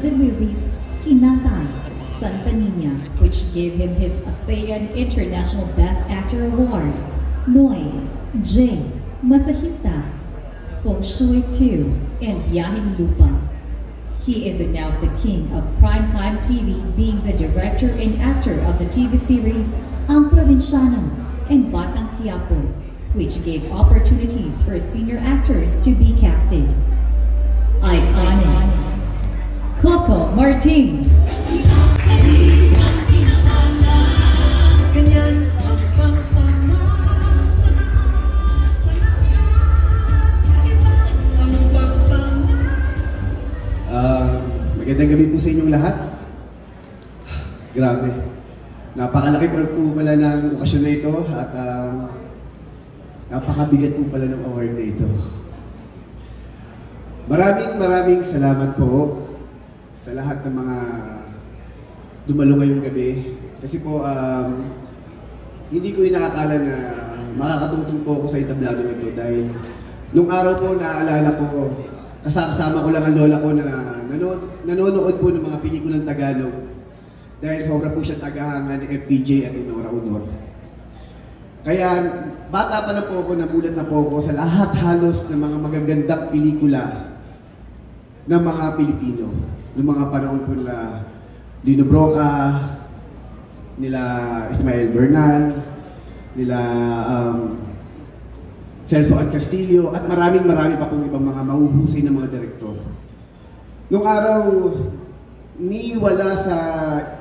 in the movies Hinatay, Santa Niña, which gave him his ASEAN International Best Actor Award, Noy, J, Masahista, Feng Shui 2, and Biyaheng Lupa. He is now the king of primetime TV, being the director and actor of the TV series Ang Provinciano and Batang Quiapo, which gave opportunities for senior actors to be casted. Iconic, Coco Martin. Magandang gabi po sa inyong lahat. Grabe. Napakalaki po pala ng okasyon na ito at napakabigat po pala ng award na ito. Maraming salamat po sa lahat ng mga dumalo ngayong gabi. Kasi po, hindi ko inakakala na makakatungtong po ako sa entablado ito dahil nung araw po naaalala ko, kasama ko lang ang lola ko na nanonood po ng mga pelikulang Tagalog dahil sobra po siya tagahanga ni FPJ at Inora Honor. Kaya bata pa na po ako, namulat na po ako sa lahat halos ng mga magagandang pelikula ng mga Pilipino. Noong mga panahon po nila Lino Broca, nila Ismael Bernal, nila Celso Ad Castillo, at marami pa pong ibang mga mahuhusay na mga direktor. Noong araw, wala sa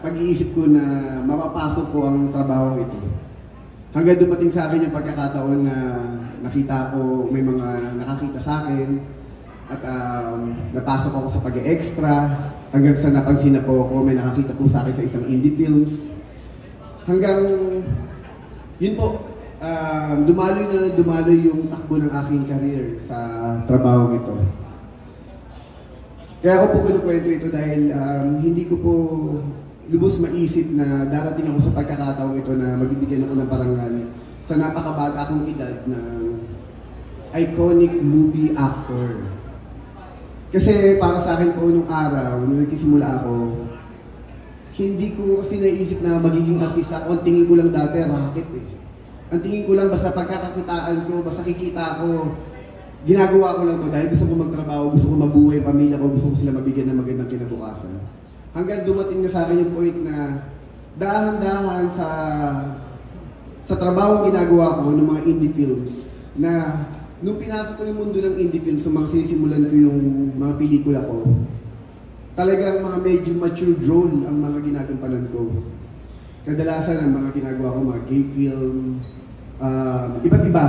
pag-iisip ko na mapapasok ko ang trabaho ito. Hanggang dumating sa akin yung pagkakataon na nakita ko, may mga nakakita sa akin, at napasok ako sa pag-extra, hanggang sa napansin na po ako, may nakakita po sa akin sa isang indie films. Hanggang, yun po, dumaloy yung takbo ng aking career sa trabaho ito. Kaya ako po kinukwento ito dahil hindi ko po lubos maisip na darating ako sa pagkakataong ito na magbibigyan ako ng parangal sa napakabata akong edad ng iconic movie actor. Kasi para sa akin po nung araw, nung nagsisimula ako, hindi ko kasi naisip na magiging artista ako. Ang tingin ko lang dati, racket eh. Ang tingin ko lang basta pagkakakitaan ko, basta kikita ko, ginagawa ko lang to dahil gusto ko magtrabaho, gusto ko mabuhay ang pamilya ko, gusto ko sila mabigyan ng magandang kinabukasan. Hanggang dumating na sa akin yung point na dahan-dahan sa trabaho ginagawa ko ng mga indie films na nung pinasok ko yung mundo ng indie films, nung mga sinisimulan ko yung mga pelikula ko, talagang mga medyo mature role ang mga ginagampanan ko. Kadalasan ang mga ginagawa ko, mga gay film, iba't iba.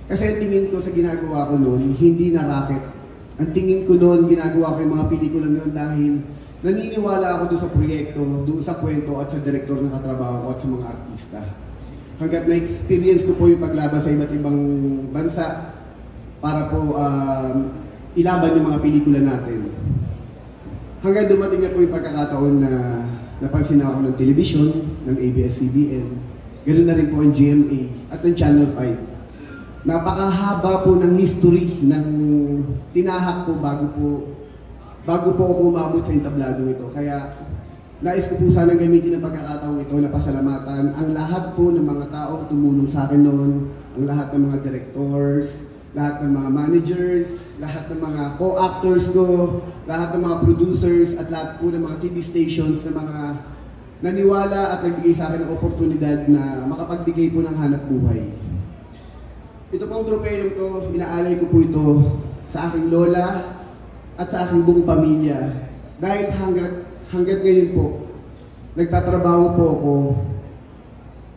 Kasi ang tingin ko sa ginagawa ko noon, hindi na racket. Ang tingin ko noon, ginagawa ko yung mga pelikula noon dahil naniniwala ako doon sa proyekto, doon sa kwento at sa direktor na katrabaho ko at sa mga artista. Hanggat na-experience ko po yung paglaban sa iba't ibang bansa para po ilaban yung mga pelikula natin. Hanggang dumating na po yung pagkakataon na napansin ako ng television, ng ABS-CBN, ganoon na rin po ang GMA at ng Channel 5. Napakahaba po ng history ng tinahak ko bago po ako umabot sa entablado ito. Kaya nais ko po sanang gamitin ang pagkakataong ito na pasalamatan ang lahat po ng mga taong tumulong sa akin noon, ang lahat ng mga directors, lahat ng mga managers, lahat ng mga co-actors ko, lahat ng mga producers, at lahat po ng mga TV stations na mga naniwala at nagbigay sa akin ng oportunidad na makapagbigay po ng hanap buhay. Ito pong tropeyong to, inaalay ko po ito sa aking lola at sa aking buong pamilya. Dahil hanggat ngayon po, nagtatrabaho po ako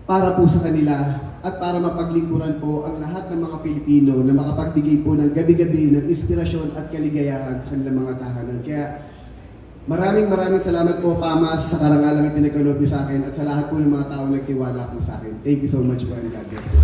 para po sa kanila at para mapaglingkuran po ang lahat ng mga Pilipino na makapagbigay po ng gabi-gabi ng inspirasyon at kaligayahan sa kanilang mga tahanan. Kaya maraming salamat po, Pamas, sa karangalang ipinagkaloob niyo sa akin at sa lahat po ng mga tao nagtiwala po sa akin. Thank you so much po and God bless you.